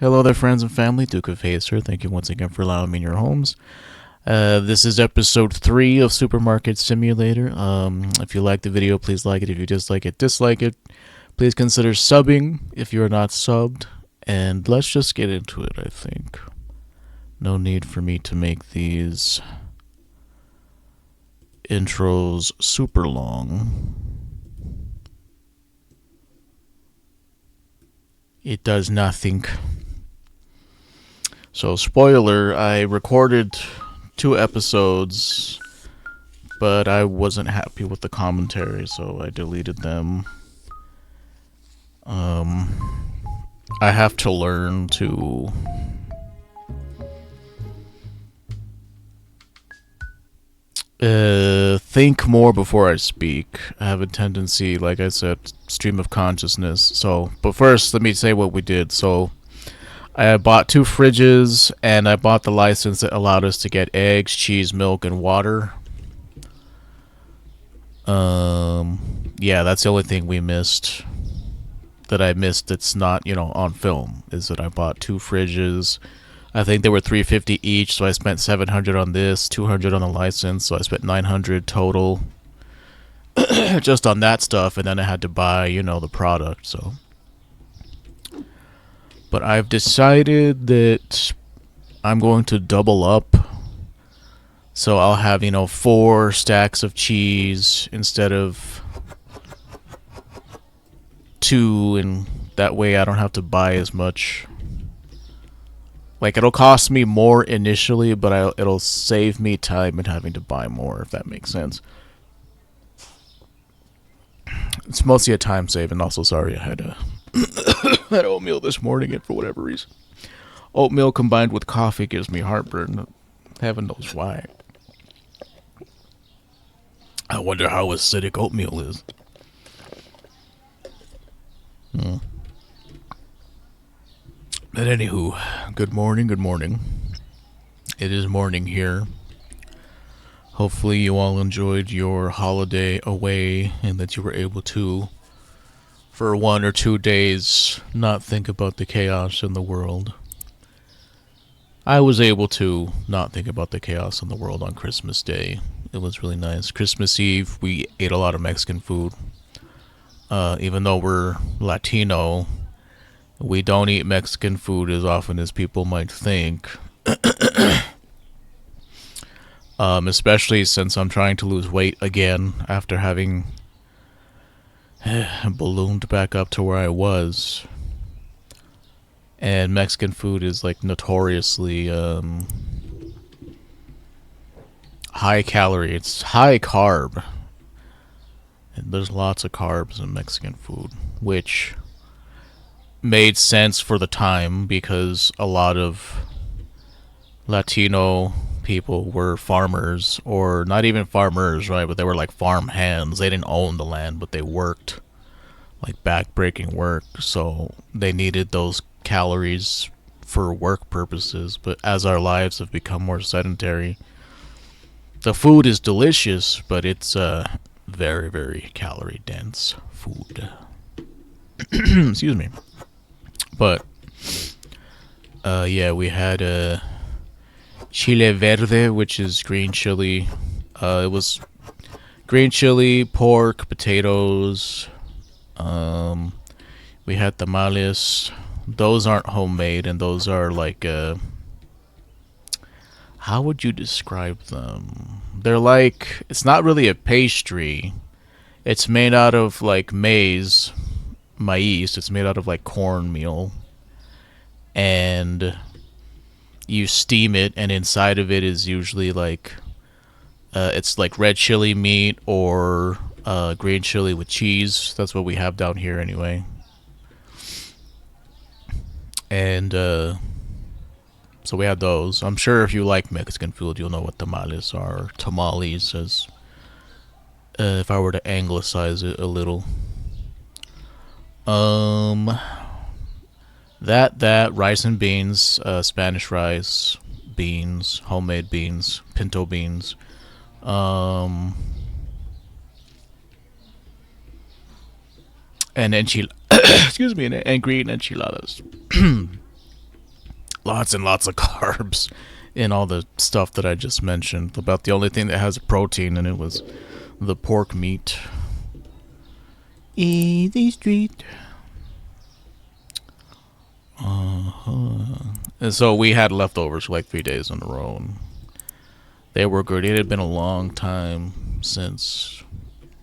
Hello there, friends and family. Duke of Haze here. Thank you once again for allowing me in your homes. This is episode 3 of Supermarket Simulator. If you like the video, please like it. If you dislike it, dislike it. Please consider subbing if you are not subbed. And let's just get into it, I think. No need for me to make these intros super long. It does nothing. So, spoiler, I recorded 2 episodes, but I wasn't happy with the commentary, so I deleted them. I have to learn to think more before I speak. I have a tendency, like I said, stream of consciousness. So, but first, let me say what we did. So, I bought 2 fridges, and I bought the license that allowed us to get eggs, cheese, milk, and water. Yeah, that's the only thing we missed. That I missed that's not, on film, is that I bought 2 fridges. I think they were $350 each, so I spent $700 on this, $200 on the license, so I spent $900 total just on that stuff, and then I had to buy, the product, so. But I've decided that I'm going to double up. So I'll have, 4 stacks of cheese instead of 2, and that way I don't have to buy as much. Like, it'll cost me more initially, but it'll save me time in having to buy more, if that makes sense. It's mostly a time save, and also, sorry, I had had oatmeal this morning, and for whatever reason. Oatmeal combined with coffee gives me heartburn. Heaven knows why. I wonder how acidic oatmeal is. But anywho, good morning, good morning. It is morning here. Hopefully you all enjoyed your holiday away and that you were able to, for 1 or 2 days, not think about the chaos in the world. I was able to not think about the chaos in the world on Christmas Day. It was really nice. Christmas Eve, we ate a lot of Mexican food. Even though we're Latino, we don't eat Mexican food as often as people might think. Especially since I'm trying to lose weight again after having ballooned back up to where I was. And Mexican food is like notoriously high calorie. It's high carb. And there's lots of carbs in Mexican food, which made sense for the time because a lot of Latino people were farmers, or not even farmers, right? But they were like farm hands. They didn't own the land, but they worked like back-breaking work, so they needed those calories for work purposes. But as our lives have become more sedentary, the food is delicious, but it's very, very calorie dense food. Excuse me. But yeah, we had chile verde, which is green chili. It was green chili, pork, potatoes. We had tamales. Those aren't homemade, and those are like how would you describe them? They're like, it's not really a pastry. It's made out of like maize. It's made out of like cornmeal, and you steam it, and inside of it is usually like it's like red chili meat or green chili with cheese. That's what we have down here anyway. And so we had those. I'm sure if you like Mexican food, you'll know what tamales are. Or tamales, as if I were to anglicize it a little. That rice and beans, Spanish rice, beans, homemade beans, pinto beans. And excuse me, and green enchiladas. lots and lots of carbs in all the stuff that I just mentioned. About the only thing that has protein in it was the pork meat. Easy street. And so we had leftovers for like 3 days in a row. And they were good. It had been a long time since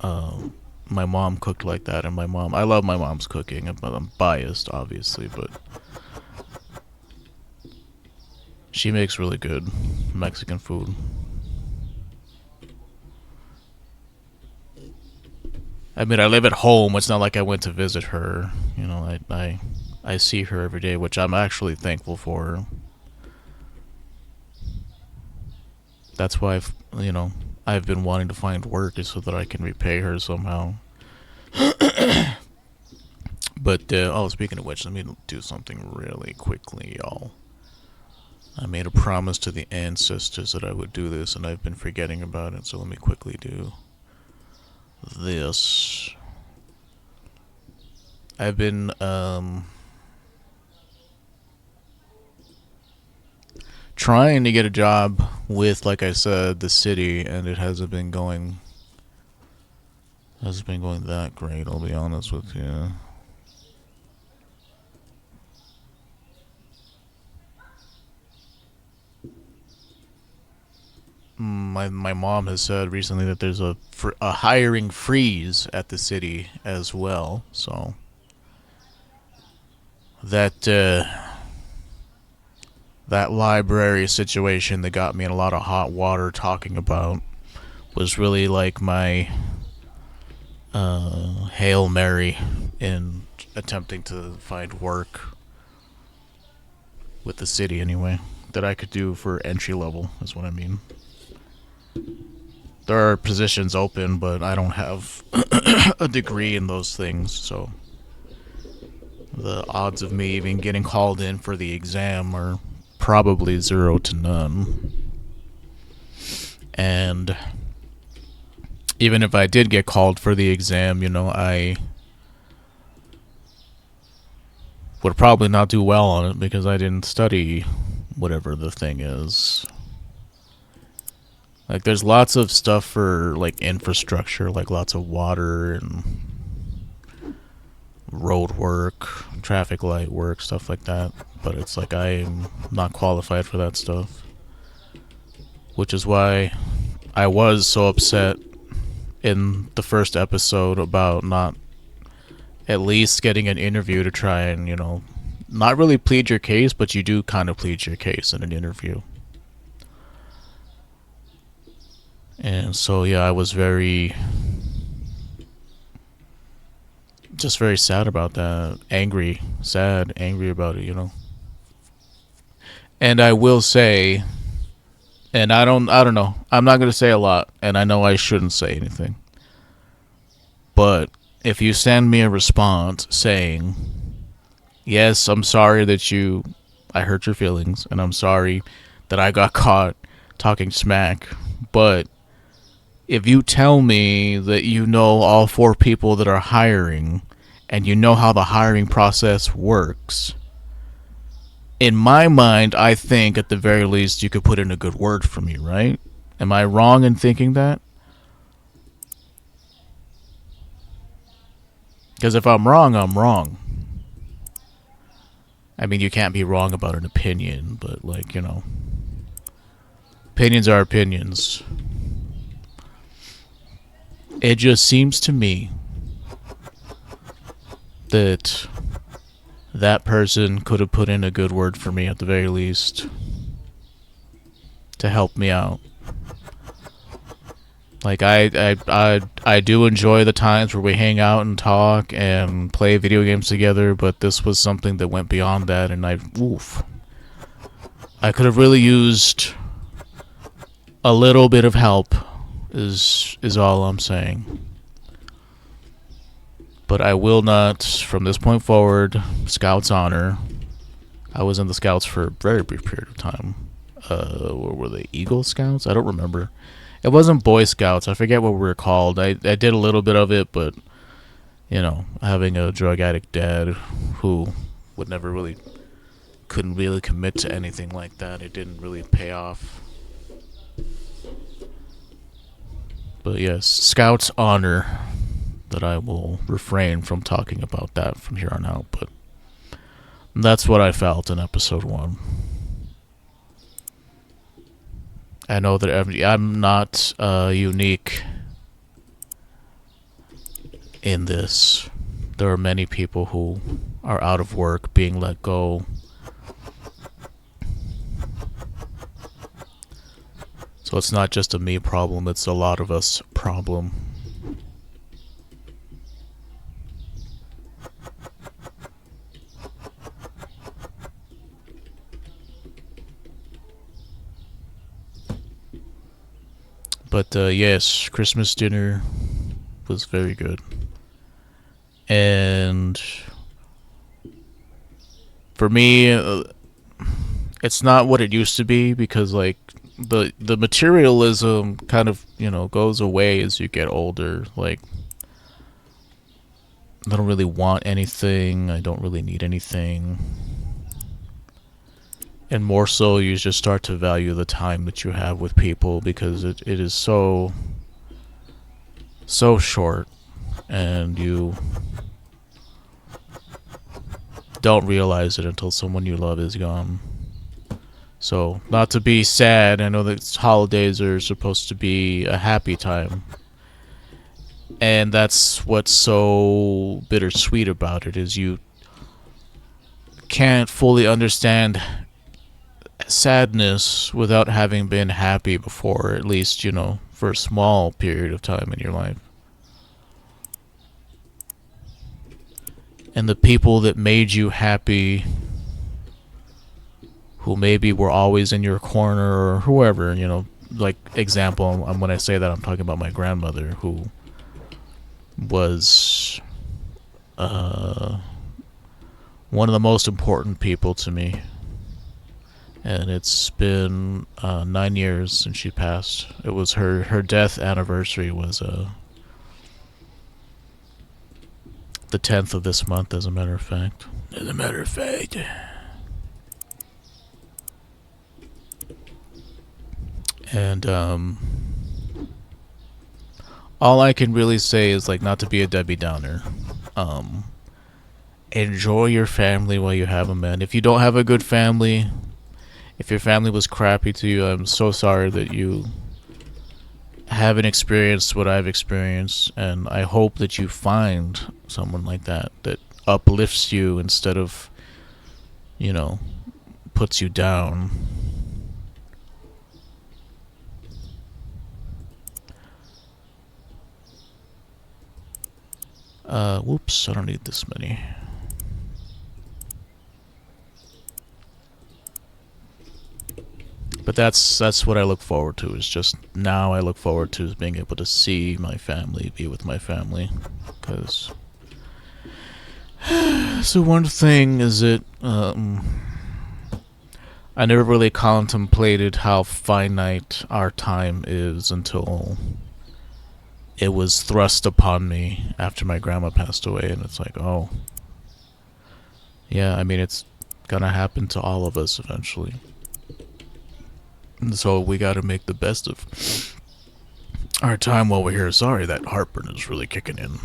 my mom cooked like that. And I love my mom's cooking. I'm biased, obviously, but she makes really good Mexican food. I mean, I live at home. It's not like I went to visit her. You know, I see her every day, which I'm actually thankful for. That's why I've been wanting to find work is so that I can repay her somehow. But speaking of which, let me do something really quickly, y'all. I made a promise to the ancestors that I would do this, and I've been forgetting about it. So let me quickly do this. I've been trying to get a job with, like I said, the city, and it hasn't been going that great, I'll be honest with you. My mom has said recently that there's a hiring freeze at the city as well, so that that library situation that got me in a lot of hot water talking about was really like my Hail Mary in attempting to find work with the city anyway, that I could do for entry level is what I mean. There are positions open, but I don't have a degree in those things, so the odds of me even getting called in for the exam are probably 0 to none. And even if I did get called for the exam, I would probably not do well on it because I didn't study whatever the thing is. Like, there's lots of stuff for, like, infrastructure, like lots of water and road work, traffic light work, stuff like that. But it's like I'm not qualified for that stuff. Which is why I was so upset in the first episode about not at least getting an interview to try and, not really plead your case, but you do kind of plead your case in an interview. And so, yeah, I was very sad about that. Angry about it, And I will say, and I don't know, I'm not going to say a lot, and I know I shouldn't say anything. But if you send me a response saying, yes, I'm sorry that I hurt your feelings, and I'm sorry that I got caught talking smack, but if you tell me that you know all 4 people that are hiring and you know how the hiring process works, in my mind, I think at the very least you could put in a good word for me, right? Am I wrong in thinking that? Because if I'm wrong, I'm wrong. I mean, you can't be wrong about an opinion, but, opinions are opinions. It just seems to me that that person could have put in a good word for me at the very least to help me out. Like, I do enjoy the times where we hang out and talk and play video games together, but this was something that went beyond that, and I could have really used a little bit of help is all I'm saying. But I will not, from this point forward, Scouts honor. I was in the Scouts for a very brief period of time. What were they, Eagle Scouts? I don't remember. It wasn't Boy Scouts. I forget what we were called. I did a little bit of it, but, having a drug addict dad who would never really couldn't really commit to anything like that. It didn't really pay off. But yes, Scout's honor that I will refrain from talking about that from here on out. But that's what I felt in episode 1. I know that I'm not unique in this. There are many people who are out of work, being let go. So it's not just a me problem, it's a lot of us problem. But yes, Christmas dinner was very good. And for me, it's not what it used to be, because like the materialism kind of, goes away as you get older. Like, I don't really want anything, I don't really need anything. And more so, you just start to value the time that you have with people, because it is so short, and you don't realize it until someone you love is gone. So, not to be sad, I know that holidays are supposed to be a happy time. And that's what's so bittersweet about it, is you can't fully understand sadness without having been happy before, at least, for a small period of time in your life. And the people that made you happy, who maybe were always in your corner, or whoever, like example, when I say that, I'm talking about my grandmother, who was one of the most important people to me. And it's been 9 years since she passed. It was her death anniversary was the 10th of this month, as a matter of fact. And all I can really say is, like, not to be a Debbie Downer. Enjoy your family while you have them, man. If you don't have a good family, if your family was crappy to you, I'm so sorry that you haven't experienced what I've experienced, and I hope that you find someone like that uplifts you instead of, puts you down. Whoops, I don't need this many. But that's what I look forward to. Is just now I look forward to being able to see my family, be with my family, because so one thing is that I never really contemplated how finite our time is until it was thrust upon me after my grandma passed away, and it's like, oh, yeah, I mean, it's gonna happen to all of us eventually. So we gotta make the best of our time while we're here. Sorry, that heartburn is really kicking in.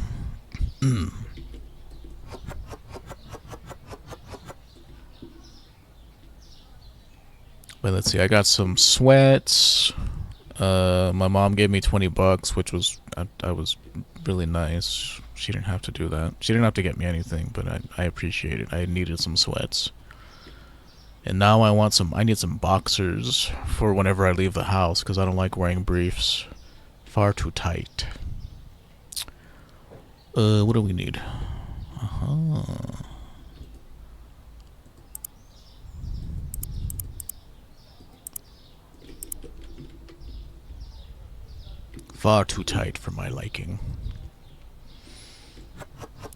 But let's see, I got some sweats. My mom gave me $20, which was I was really nice. She didn't have to do that. She didn't have to get me anything, but I appreciate it. I needed some sweats. And now I need some boxers for whenever I leave the house, because I don't like wearing briefs. Far too tight. What do we need? Far too tight for my liking.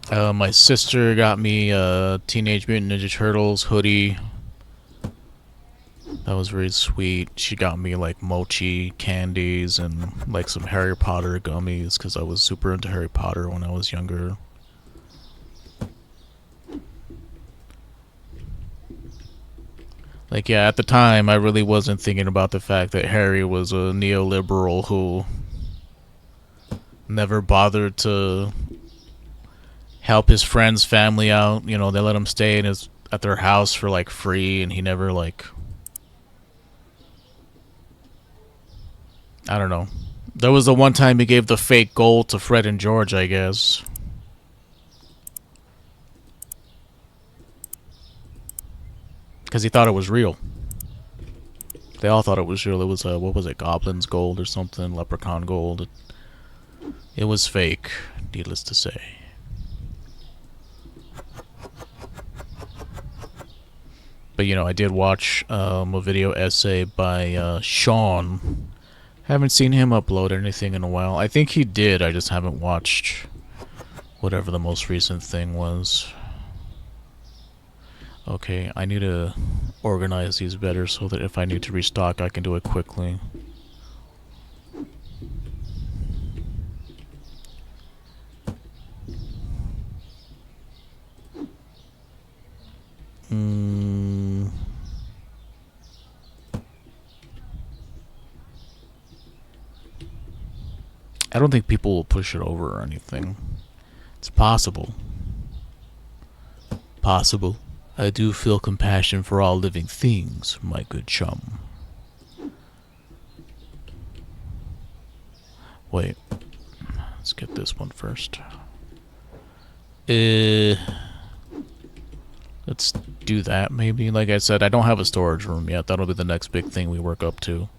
My sister got me a Teenage Mutant Ninja Turtles hoodie. That was very sweet. She got me like mochi candies and like some Harry Potter gummies, because I was super into Harry Potter when I was younger. Like, yeah, at the time, I really wasn't thinking about the fact that Harry was a neoliberal who never bothered to help his friend's family out. You know, they let him stay at their house for like free, and he never like, I don't know. There was the one time he gave the fake gold to Fred and George, I guess, because he thought it was real. They all thought it was real. It was what was it, Goblin's gold or something, Leprechaun gold. It was fake, needless to say. But you know, I did watch a video essay by Sean. Haven't seen him upload anything in a while. I think he did. I just haven't watched whatever the most recent thing was. Okay, I need to organize these better so that if I need to restock, I can do it quickly. I don't think people will push it over or anything. It's possible. Possible. I do feel compassion for all living things, my good chum. Wait. Let's get this one first. Let's do that maybe. Like I said, I don't have a storage room yet. That'll be the next big thing we work up to.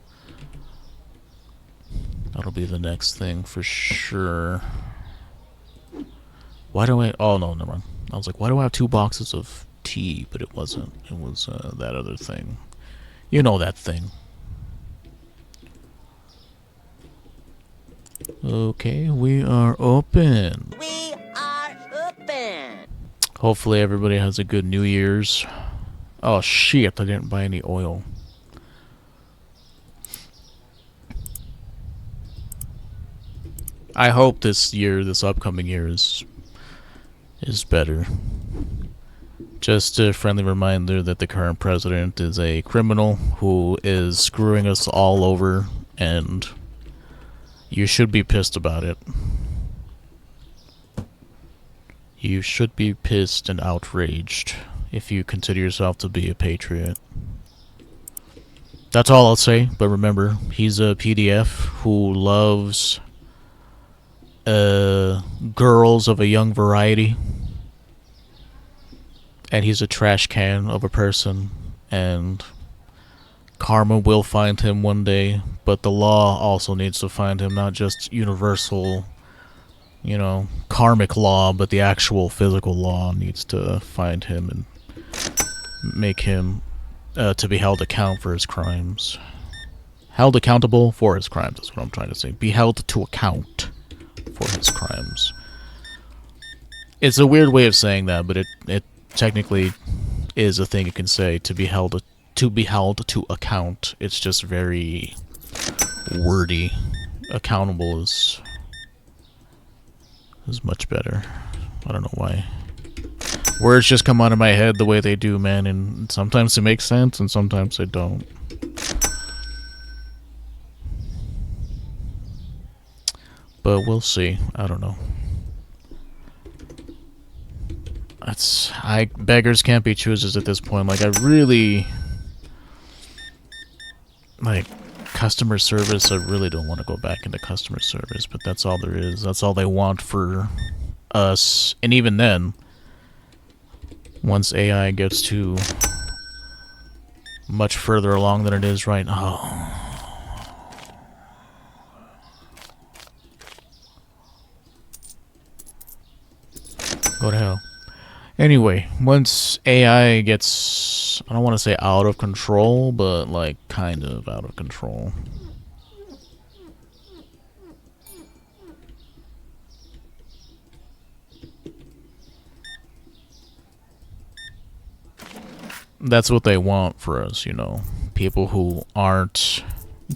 That'll be the next thing for sure. Why do I... Oh, no, never mind. I was like, why do I have 2 boxes of tea? But it wasn't. It was that other thing. You know that thing. Okay, we are open. We are open. Hopefully everybody has a good New Year's. Oh, shit, I didn't buy any oil. I hope this upcoming year is better. Just a friendly reminder that the current president is a criminal who is screwing us all over, and you should be pissed about it. You should be pissed and outraged if you consider yourself to be a patriot. That's all I'll say, but remember, he's a PDF who loves girls of a young variety, and he's a trash can of a person, and karma will find him one day, but the law also needs to find him, not just universal, you know, karmic law, but the actual physical law needs to find him and make him to be held account for his crimes. Held accountable for his crimes is what I'm trying to say. Be held to account for his crimes. It's a weird way of saying that, but it technically is a thing you can say, to be held to account. It's just very wordy. Accountable is much better. I don't know why. Words just come out of my head the way they do, man, and sometimes they make sense and sometimes they don't. But we'll see. I don't know. Beggars can't be choosers at this point. Like, I really... Like, customer service, I really don't want to go back into customer service, but that's all there is. That's all they want for us. And even then, once AI gets to much further along than it is right now... Go to hell. Anyway, once AI gets, I don't want to say out of control, but like kind of out of control. That's what they want for us, you know. People who aren't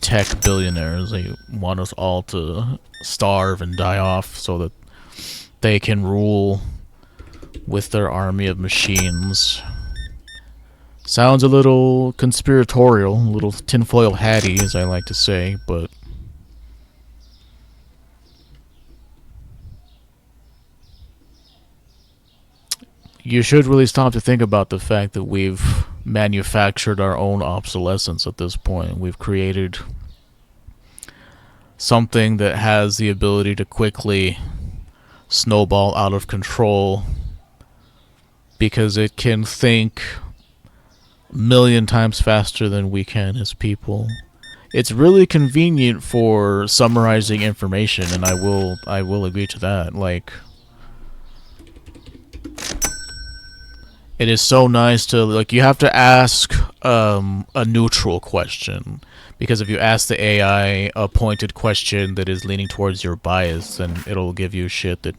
tech billionaires, they want us all to starve and die off so that they can rule with their army of machines Sounds a little conspiratorial, a little tinfoil hatty, as I like to say, but you should really stop to think about the fact that we've manufactured our own obsolescence at this point. We've created something that has the ability to quickly snowball out of control because it can think a million times faster than we can as people. It's really convenient for summarizing information, and I will agree to that. Like, it is so nice to, like, you have to ask a neutral question, because if you ask the AI a pointed question that is leaning towards your bias, then it'll give you shit that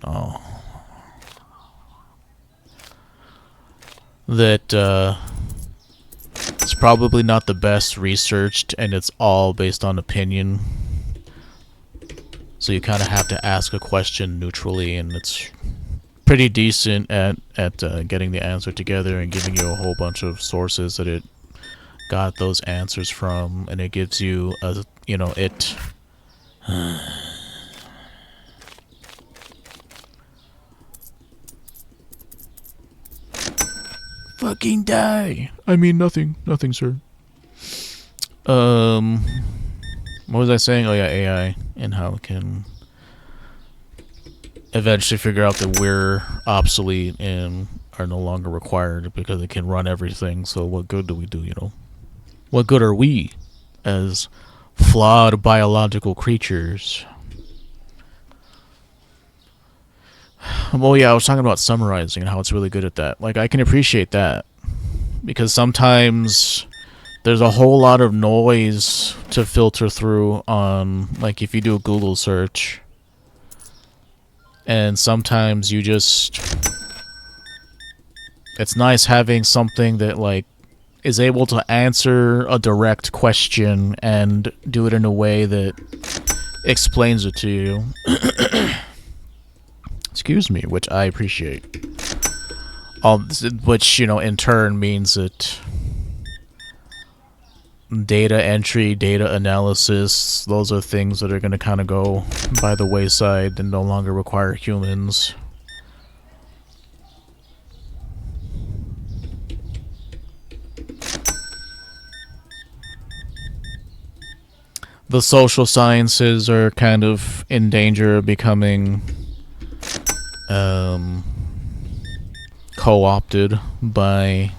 it's probably not the best researched, and it's all based on opinion. So you kind of have to ask a question neutrally, and it's pretty decent at getting the answer together and giving you a whole bunch of sources that it got those answers from, and it gives you a, you know, it fucking die. I mean, nothing, sir. What was I saying? Oh yeah, AI and how it can eventually figure out that we're obsolete and are no longer required because it can run everything. So what good do we do, you know? What good are we as flawed biological creatures? Well, yeah, I was talking about summarizing and how it's really good at that. Like, I can appreciate that because sometimes there's a whole lot of noise to filter through on, like, if you do a Google search, and sometimes you just, it's nice having something that, like, is able to answer a direct question and do it in a way that explains it to you. Excuse me, which I appreciate. Which, you know, in turn means that data entry, data analysis, those are things that are going to kind of go by the wayside and no longer require humans. The social sciences are kind of in danger of becoming co-opted by,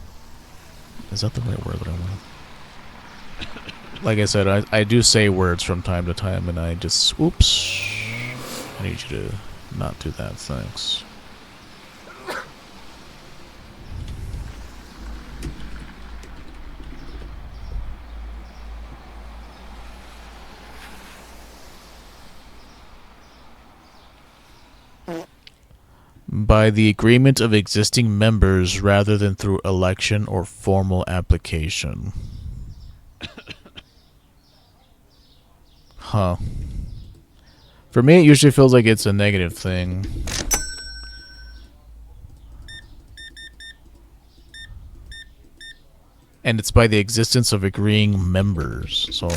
is that the right word that I want? Like I said, I do say words from time to time, and I just, oops, I need you to not do that, thanks. By the agreement of existing members rather than through election or formal application. Huh. For me, it usually feels like it's a negative thing. And it's by the existence of agreeing members, so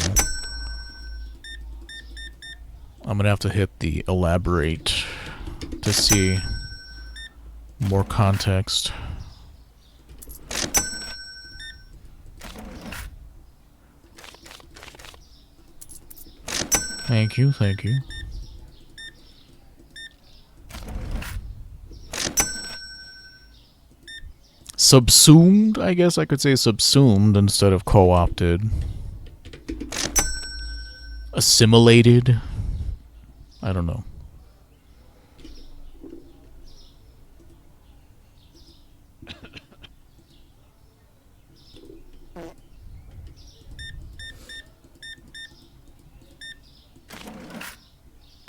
I'm gonna have to hit the elaborate to see more context. Thank you, thank you. Subsumed, I guess I could say subsumed instead of co-opted. Assimilated? I don't know.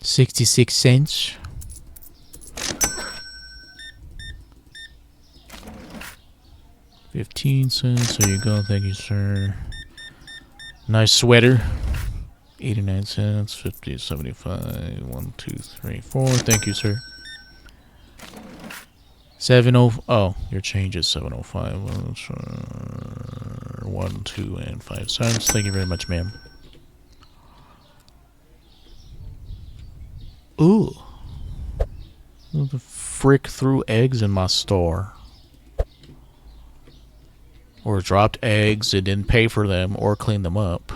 $0.66. $0.15. There you go. Thank you, sir. Nice sweater. 89 cents. 50, 75. 1, 2, 3, 4. Thank you, sir. 70. Oh, your change is 705. 1, 2, and 5 cents. Thank you very much, ma'am. Ooh. Who the frick threw eggs in my store? Or dropped eggs and didn't pay for them or clean them up.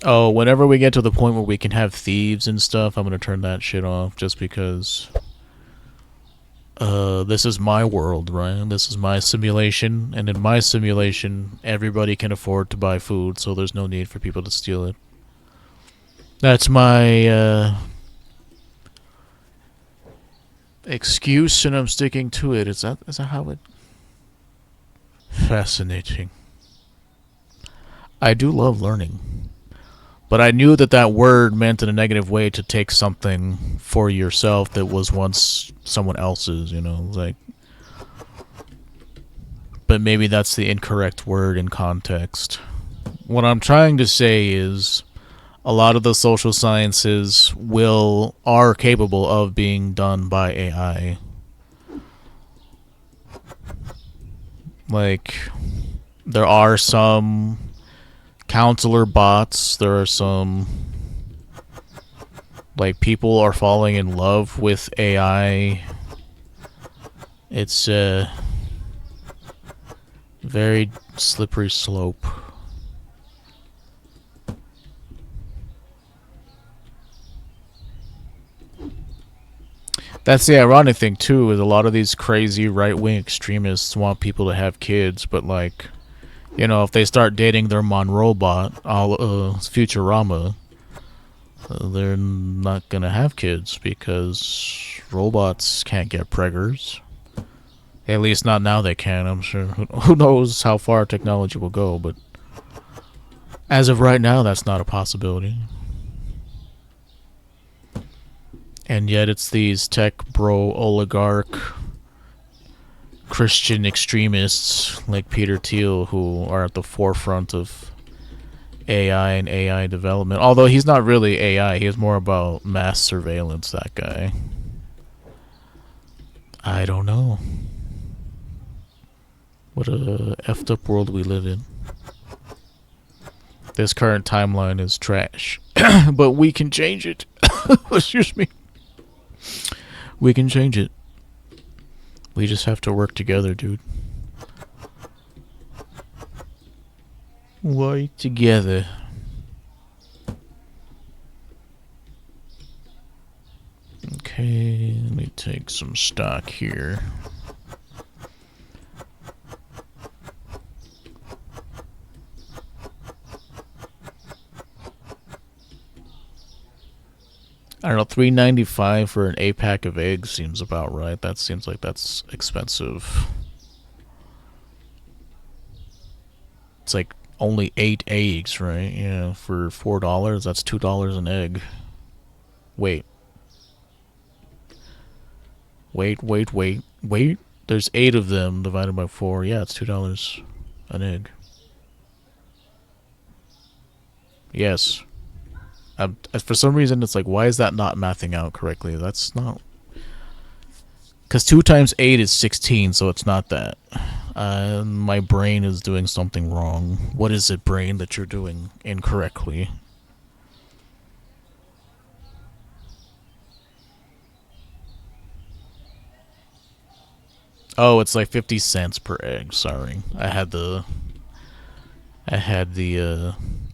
Oh, whenever we get to the point where we can have thieves and stuff, I'm gonna turn that shit off just because this is my world, right? This is my simulation, and in my simulation, everybody can afford to buy food, so there's no need for people to steal it. That's my excuse, and I'm sticking to it. Is that how it? Fascinating. I do love learning. But I knew that that word meant in a negative way to take something for yourself that was once someone else's, you know, like. But maybe that's the incorrect word in context. What I'm trying to say is a lot of the social sciences are capable of being done by AI. Like, there are some counselor bots, there are some, like, people are falling in love with AI. It's a very slippery slope. That's the ironic thing too, is a lot of these crazy right-wing extremists want people to have kids, but like, you know, if they start dating their Monroe bot, Futurama, they're not gonna have kids because robots can't get preggers. At least not now they can, I'm sure. Who knows how far technology will go, but as of right now, that's not a possibility. And yet it's these tech bro oligarch Christian extremists like Peter Thiel who are at the forefront of AI and AI development. Although he's not really AI, he is more about mass surveillance, that guy. I don't know. What a effed up world we live in. This current timeline is trash. But we can change it. Excuse me. We can change it. We just have to work together, dude. Work together. Okay, let me take some stock here. I don't know, $3.95 for an 8-pack of eggs seems about right. That seems like that's expensive. It's like only 8 eggs, right? Yeah, for $4, that's $2 an egg. Wait. Wait. There's 8 of them divided by 4. Yeah, it's $2 an egg. Yes. For some reason, it's like, why is that not mathing out correctly? That's not... Because 2 times 8 is 16, so it's not that. My brain is doing something wrong. What is it, brain, that you're doing incorrectly? Oh, it's like 50 cents per egg. Sorry. I had the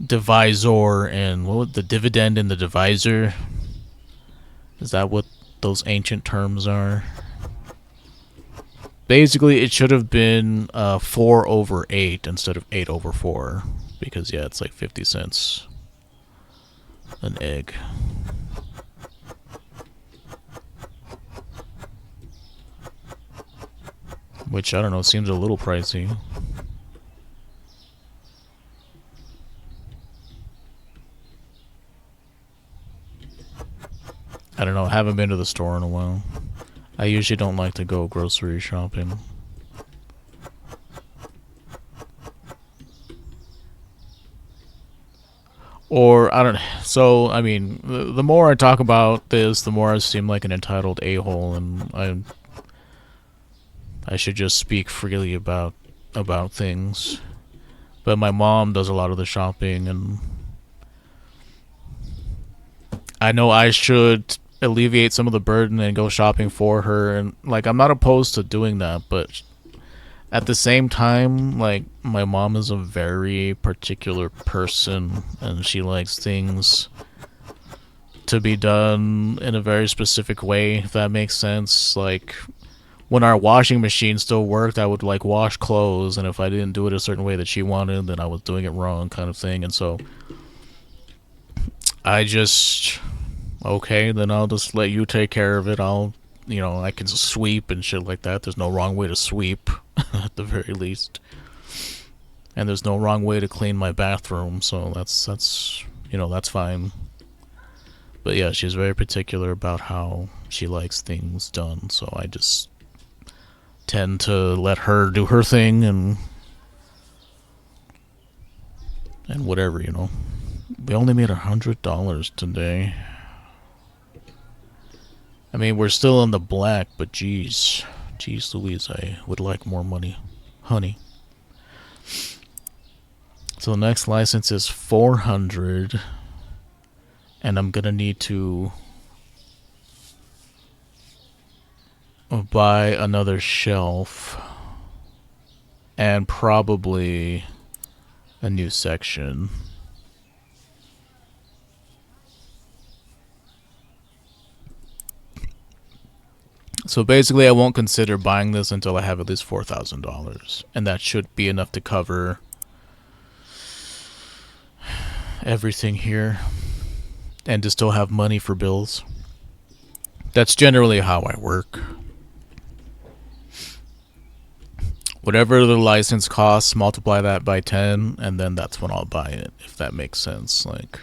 divisor and what was the dividend and the divisor? Is that what those ancient terms are? Basically, it should have been 4 over 8 instead of 8 over 4. Because, yeah, it's like 50 cents an egg. Which, I don't know, seems a little pricey. I don't know, I haven't been to the store in a while. I usually don't like to go grocery shopping. Or, I don't... So, I mean, the more I talk about this, the more I seem like an entitled a-hole, and I I should just speak freely about things. But my mom does a lot of the shopping, and I know I should alleviate some of the burden and go shopping for her. And like, I'm not opposed to doing that, but at the same time, like, my mom is a very particular person, and she likes things to be done in a very specific way, if that makes sense. Like, when our washing machine still worked, I would like wash clothes, and if I didn't do it a certain way that she wanted, then I was doing it wrong, kind of thing. And so I just, okay, then I'll just let you take care of it. I can sweep and shit like that. There's no wrong way to sweep, at the very least. And there's no wrong way to clean my bathroom, so that's fine. But yeah, she's very particular about how she likes things done, so I just tend to let her do her thing and whatever. We only made $100 today. I mean, we're still in the black, but jeez Louise, I would like more money, honey. So the next license is 400, and I'm gonna need to buy another shelf and probably a new section. So basically, I won't consider buying this until I have at least $4,000, and that should be enough to cover everything here and to still have money for bills. That's generally how I work. Whatever the license costs, multiply that by 10, and then that's when I'll buy it, if that makes sense. Like,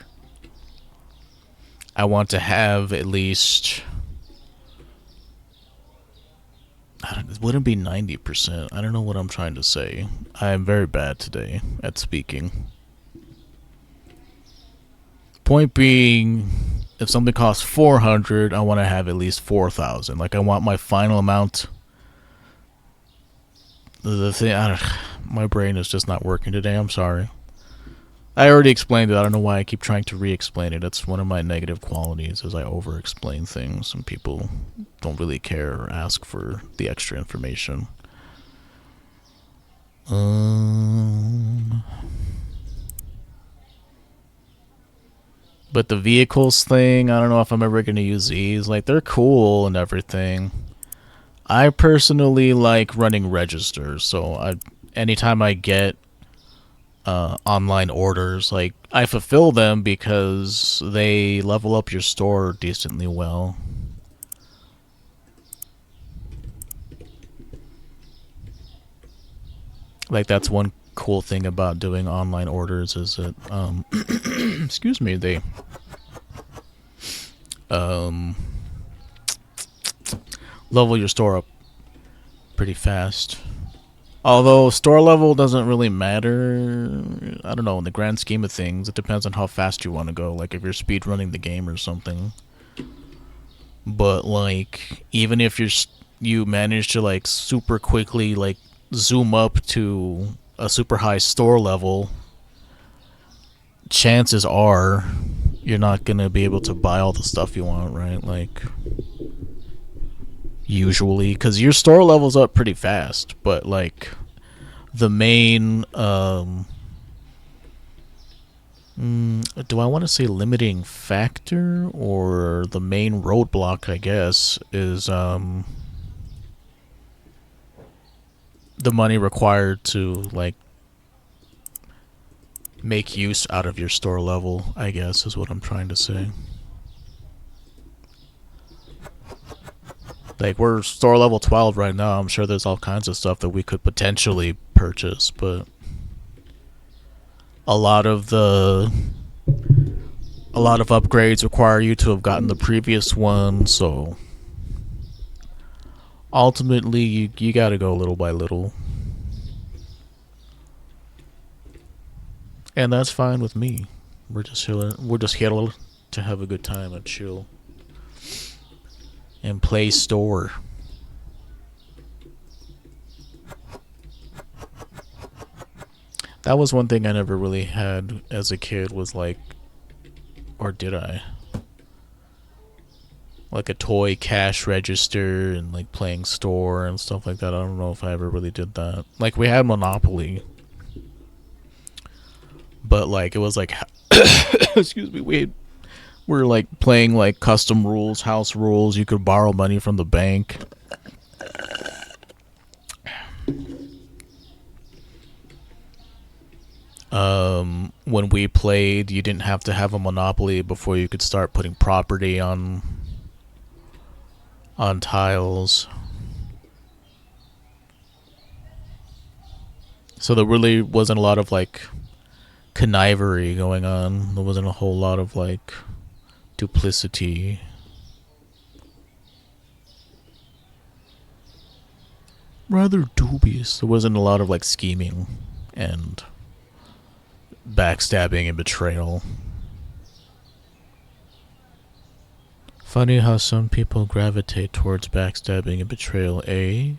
I want to have at least, it wouldn't be 90%. I don't know what I'm trying to say. I am very bad today at speaking. Point being, if something costs 400, I want to have at least 4,000. Like, I want my final amount. The thing, my brain is just not working today. I'm sorry. I already explained it. I don't know why I keep trying to re-explain it. It's one of my negative qualities, is I over-explain things, and people don't really care or ask for the extra information. But the vehicles thing, I don't know if I'm ever going to use these. Like, they're cool and everything. I personally like running registers, so anytime I get online orders, like, I fulfill them because they level up your store decently well. Like, that's one cool thing about doing online orders, is that excuse me, they level your store up pretty fast. Although store level doesn't really matter, I don't know, in the grand scheme of things. It depends on how fast you want to go, like if you're speed running the game or something. But like, even if you manage to like super quickly like zoom up to a super high store level, chances are you're not gonna be able to buy all the stuff you want, right? Like, usually, because your store levels up pretty fast, but like the main do I want to say limiting factor, or the main roadblock, I guess, is the money required to like make use out of your store level, I guess, is what I'm trying to say. Like, we're store level 12 right now. I'm sure there's all kinds of stuff that we could potentially purchase, but a lot of upgrades require you to have gotten the previous one, so ultimately you gotta go little by little. And that's fine with me. We're just here to have a good time and chill and play store. That was one thing I never really had as a kid, was like, or did I? Like a toy cash register and like playing store and stuff like that. I don't know if I ever really did that. Like we had Monopoly, but like it was like excuse me, we're like playing like custom rules, house rules. You could borrow money from the bank. When we played, you didn't have to have a monopoly before you could start putting property on tiles. So there really wasn't a lot of like connivery going on. There wasn't a whole lot of like duplicity. Rather dubious. There wasn't a lot of like scheming and backstabbing and betrayal. Funny how some people gravitate towards backstabbing and betrayal, eh?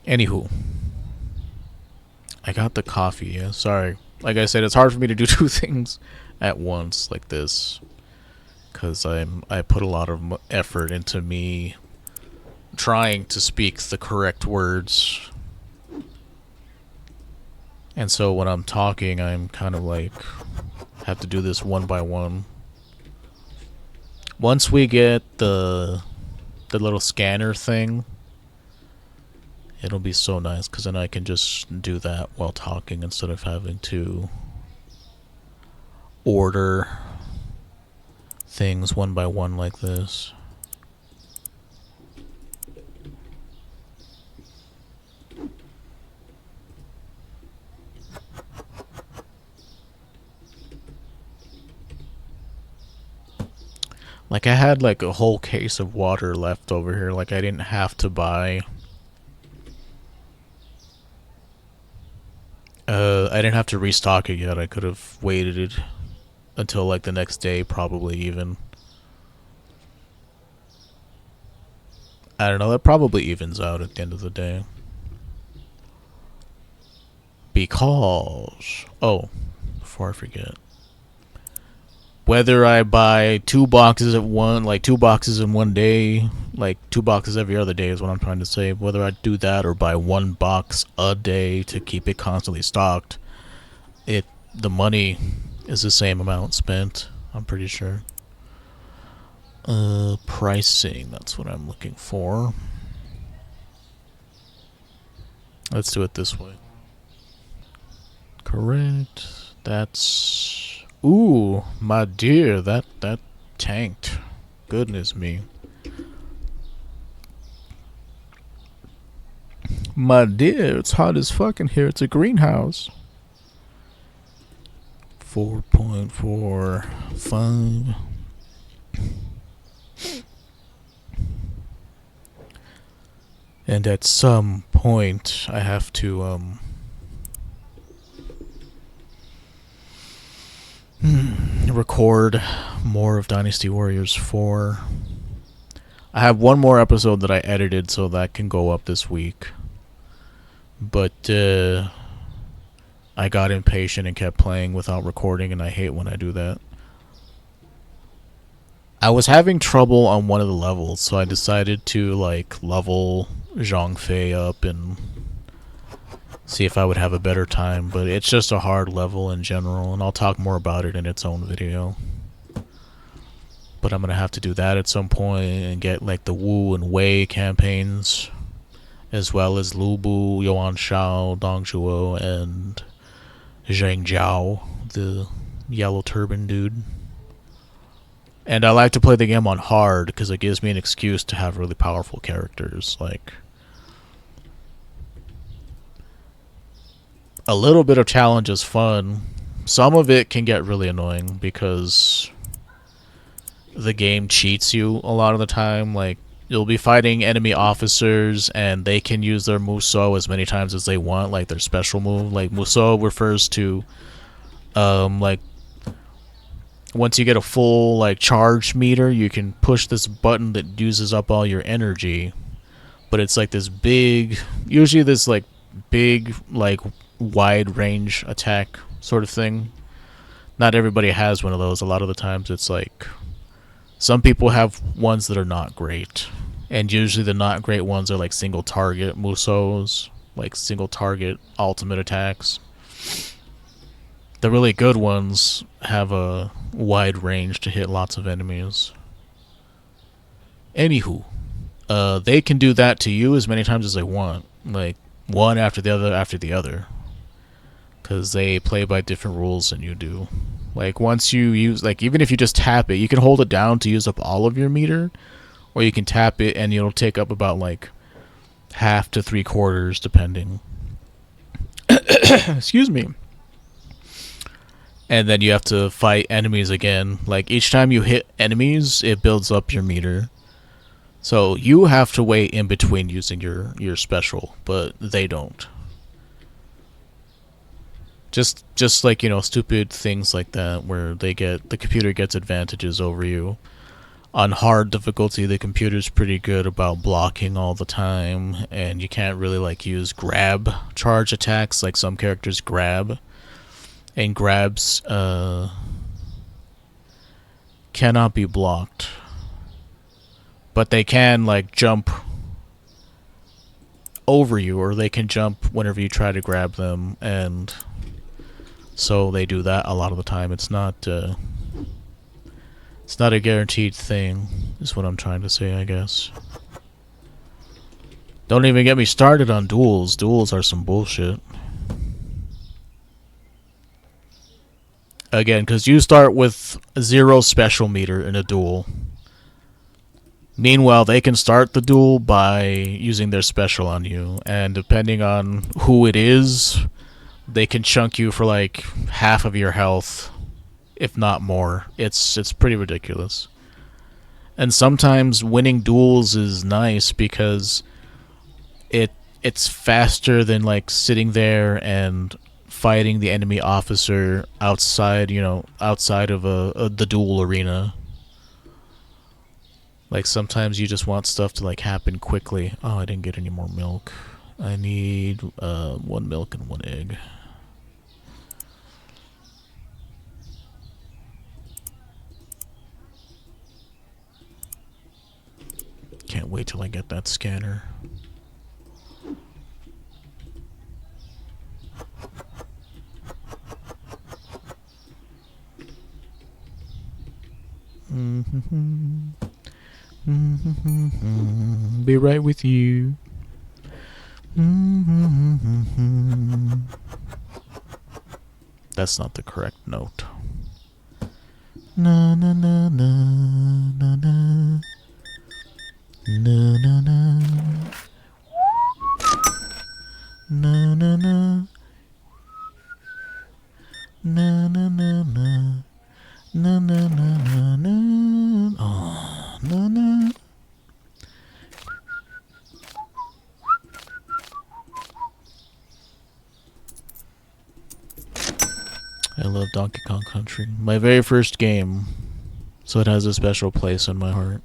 Anywho, I got the coffee, yeah? Sorry. Like I said, it's hard for me to do two things at once like this, because I put a lot of effort into me trying to speak the correct words. And so when I'm talking, I'm kind of like, have to do this one by one. Once we get the little scanner thing, it'll be so nice, because then I can just do that while talking instead of having to order things one by one like this. Like I had like a whole case of water left over here. Like I didn't have to buy. I didn't have to restock it yet. I could have waited until like the next day, probably even. I don't know. That probably evens out at the end of the day. Because, oh, before I forget, whether I buy 2 boxes at one, like 2 boxes in one day, like 2 boxes every other day is what I'm trying to say. Whether I do that or buy 1 box a day to keep it constantly stocked, the money is the same amount spent, I'm pretty sure. Pricing, that's what I'm looking for. Let's do it this way. Correct. That's... Ooh, my dear, that tanked. Goodness me. My dear, it's hot as fuck in here. It's a greenhouse. 4.45. And at some point, I have to, record more of Dynasty Warriors 4. I have one more episode that I edited, so that can go up this week. But, I got impatient and kept playing without recording, and I hate when I do that. I was having trouble on one of the levels, so I decided to, like, level Zhang Fei up and see if I would have a better time, but it's just a hard level in general, and I'll talk more about it in its own video. But I'm gonna have to do that at some point and get, like, the Wu and Wei campaigns, as well as Lu Bu, Yuan Shao, Dong Zhuo, and Zhang Jiao, the yellow turban dude. And I like to play the game on hard because it gives me an excuse to have really powerful characters. Like, a little bit of challenge is fun. Some of it can get really annoying because the game cheats you a lot of the time. Like, you'll be fighting enemy officers and they can use their Musou as many times as they want, like their special move. Like, Musou refers to, like, once you get a full, like, charge meter, you can push this button that uses up all your energy. but it's like this big, usually this like big, like wide range attack sort of thing. Not everybody has one of those. A lot of the times it's like some people have ones that are not great. And usually the not great ones are like single target Musos, like single target ultimate attacks. The really good ones have a wide range to hit lots of enemies. Anywho, they can do that to you as many times as they want. Like, one after the other after the other. Because they play by different rules than you do. Like, once you use, like, even if you just tap it, you can hold it down to use up all of your meter, or you can tap it and it'll take up about, like, half to 3/4, depending. Excuse me. And then you have to fight enemies again. Like, each time you hit enemies, it builds up your meter. So you have to wait in between using your special, but they don't. Just like, you know, stupid things like that where the computer gets advantages over you. On hard difficulty, the computer's pretty good about blocking all the time, and you can't really like use grab charge attacks like some characters grab. And grabs cannot be blocked. But they can like jump over you, or they can jump whenever you try to grab them, and so they do that a lot of the time. It's not a guaranteed thing, is what I'm trying to say, I guess. Don't even get me started on duels. Duels are some bullshit. Again, because you start with 0 special meter in a duel. Meanwhile, they can start the duel by using their special on you, and depending on who it is, they can chunk you for like half of your health, if not more. It's pretty ridiculous. And sometimes winning duels is nice because it's faster than like sitting there and fighting the enemy officer outside, you know, outside of the duel arena. Like, sometimes you just want stuff to, like, happen quickly. Oh, I didn't get any more milk. I need 1 milk and 1 egg. Can't wait till I get that scanner. Be right with you. That's not the correct note. Na na na na na na na na na na na na na na na na na na na na. Oh, na na. I love Donkey Kong Country. My very first game, so it has a special place in my heart.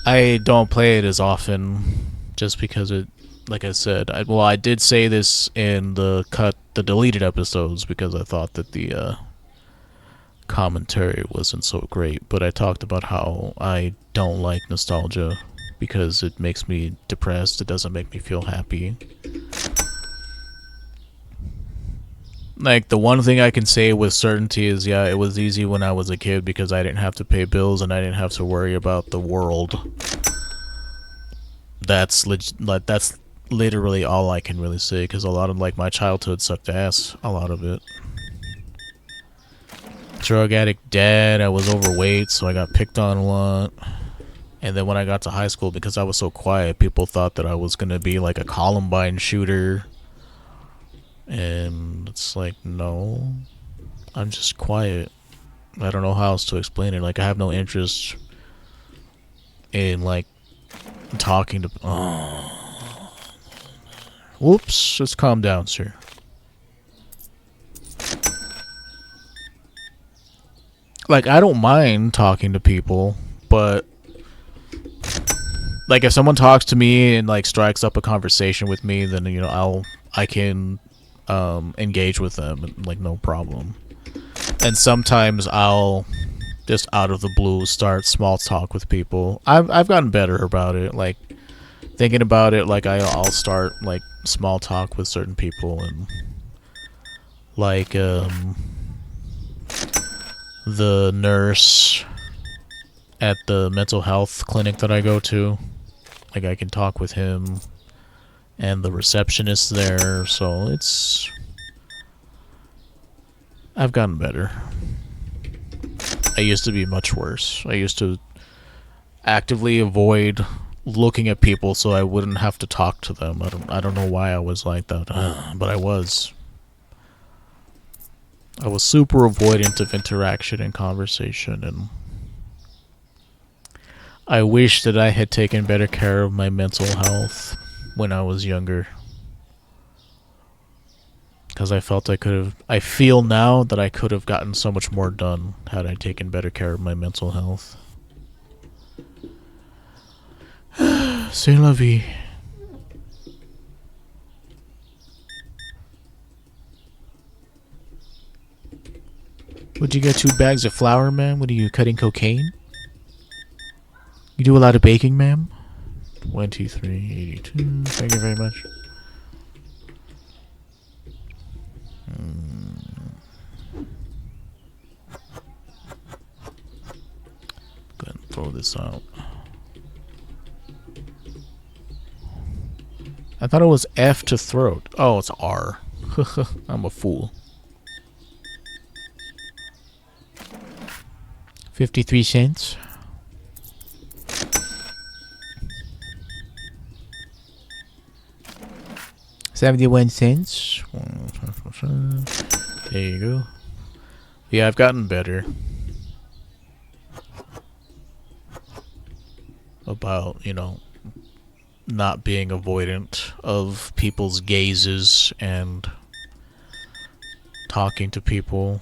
I don't play it as often, just because it, like I said, I did say this in the deleted episodes, because I thought that the commentary wasn't so great, but I talked about how I don't like nostalgia because it makes me depressed. It doesn't make me feel happy. Like, the one thing I can say with certainty is, yeah, it was easy when I was a kid because I didn't have to pay bills and I didn't have to worry about the world. That's literally all I can really say, because a lot of, like, my childhood sucked ass, a lot of it. Drug addict dad, I was overweight, so I got picked on a lot. And then when I got to high school, because I was so quiet, people thought that I was gonna be like a Columbine shooter. And it's like, no, I'm just quiet. I don't know how else to explain it. Like, I have no interest in, like, talking to... Oh. Whoops, just calm down, sir. Like, I don't mind talking to people, but like if someone talks to me and like strikes up a conversation with me, then I can engage with them like no problem. And sometimes I'll just out of the blue start small talk with people. I've gotten better about it. Like thinking about it, like I'll start like small talk with certain people and like the nurse at the mental health clinic that I go to. Like I can talk with him and the receptionist there, so I've gotten better. I used to be much worse. I used to actively avoid looking at people so I wouldn't have to talk to them. I don't know why I was like that, but I was. I was super avoidant of interaction and conversation, and I wish that I had taken better care of my mental health when I was younger. Because I felt I feel now that I could have gotten so much more done had I taken better care of my mental health. C'est la vie. Would you get 2 bags of flour, ma'am? What are you, cutting cocaine? You do a lot of baking, ma'am? 2382. Thank you very much. Go ahead and throw this out. I thought it was F to throat. Oh, it's R. I'm a fool. 53 cents. 71 cents. There you go. Yeah, I've gotten better about, not being avoidant of people's gazes and talking to people.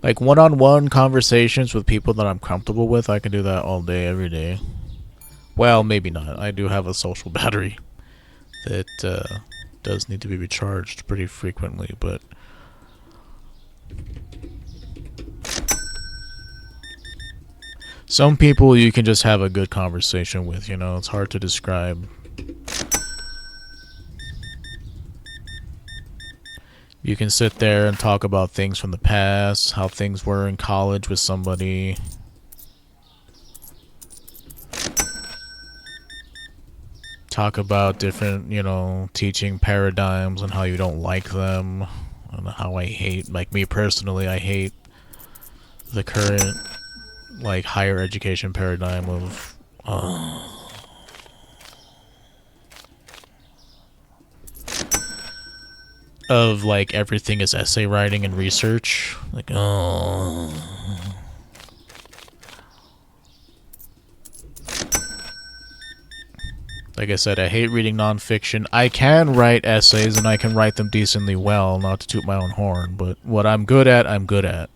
Like one-on-one conversations with people that I'm comfortable with, I can do that all day, every day. Well, maybe not. I do have a social battery that does need to be recharged pretty frequently, but some people you can just have a good conversation with, it's hard to describe. You can sit there and talk about things from the past, how things were in college with somebody. Talk about different, teaching paradigms and how you don't like them. And how I hate, like me personally, I hate the current, like, higher education paradigm of like everything is essay writing and research. Like, like I said, I hate reading nonfiction. I can write essays and I can write them decently well, not to toot my own horn, but what I'm good at, I'm good at.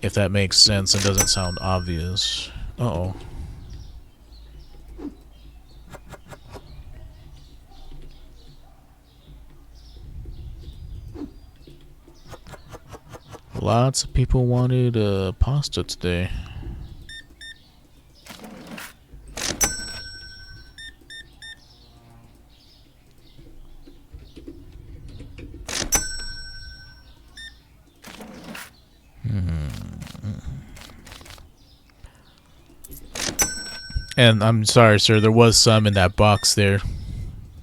If that makes sense and doesn't sound obvious. Uh-oh. Lots of people wanted pasta today. And I'm sorry, sir, there was some in that box there.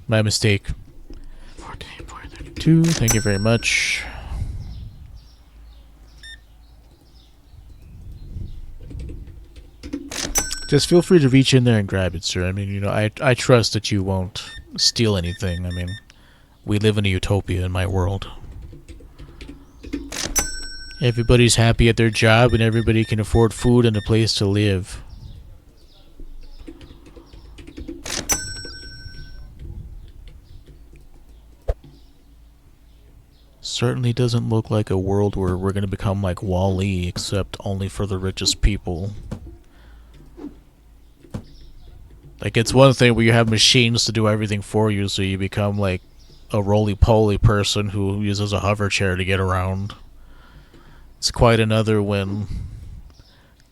My mistake. 14.32, thank you very much. Just feel free to reach in there and grab it, sir. I mean, I trust that you won't steal anything. I mean, we live in a utopia in my world. Everybody's happy at their job and everybody can afford food and a place to live. Certainly doesn't look like a world where we're going to become like Wall-E, except only for the richest people. Like, it's one thing where you have machines to do everything for you, so you become like a roly-poly person who uses a hover chair to get around. It's quite another when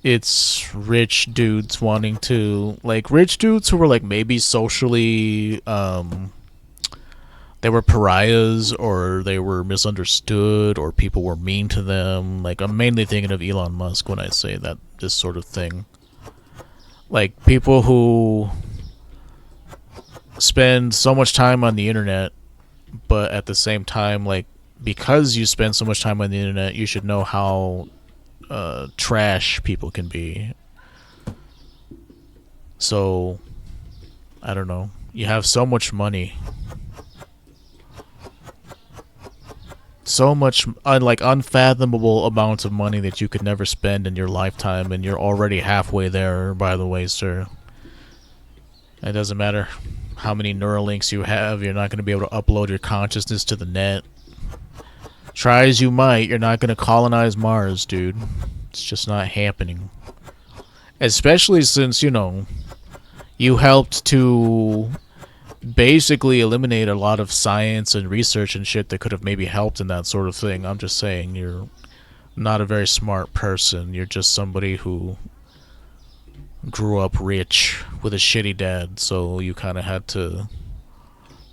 it's rich dudes wanting to, like, rich dudes who were like maybe socially they were pariahs or they were misunderstood or people were mean to them. Like, I'm mainly thinking of Elon Musk when I say that, this sort of thing. Like, people who spend so much time on the internet, but at the same time, like, because you spend so much time on the internet, you should know how trash people can be. So, I don't know. You have so much money, so much like unfathomable amounts of money that you could never spend in your lifetime, and you're already halfway there, by the way, sir. It doesn't matter how many Neuralinks you have, you're not going to be able to upload your consciousness to the net. Try as you might, you're not going to colonize Mars, dude. It's just not happening. Especially since, you know, you helped to basically eliminate a lot of science and research and shit that could have maybe helped in that sort of thing. I'm just saying, you're not a very smart person. You're just somebody who grew up rich with a shitty dad, so you kind of had to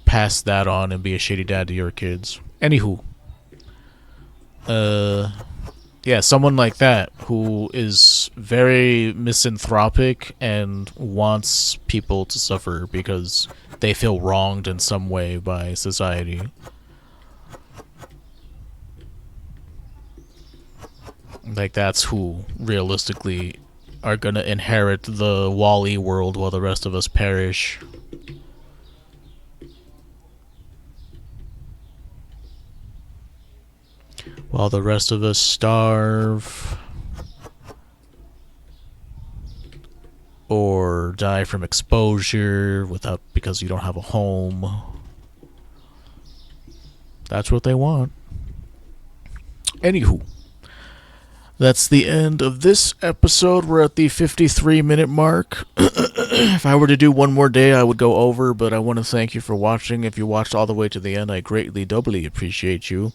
pass that on and be a shitty dad to your kids. Anywho, yeah, someone like that who is very misanthropic and wants people to suffer because they feel wronged in some way by society. Like, that's who realistically are gonna inherit the Wall-E world while the rest of us perish. While the rest of us starve or die from exposure without, because you don't have a home. That's what they want. Anywho, that's the end of this episode. We're at the 53-minute mark. If I were to do one more day, I would go over, but I want to thank you for watching. If you watched all the way to the end, I greatly, doubly appreciate you.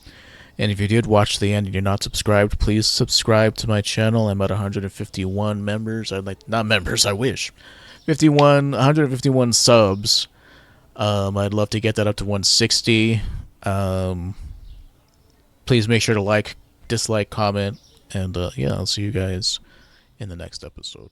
And if you did watch the end and you're not subscribed, please subscribe to my channel. I'm at 151 members. I'd like, not members, I wish. 151 subs. I'd love to get that up to 160. Please make sure to like, dislike, comment, and yeah, I'll see you guys in the next episode.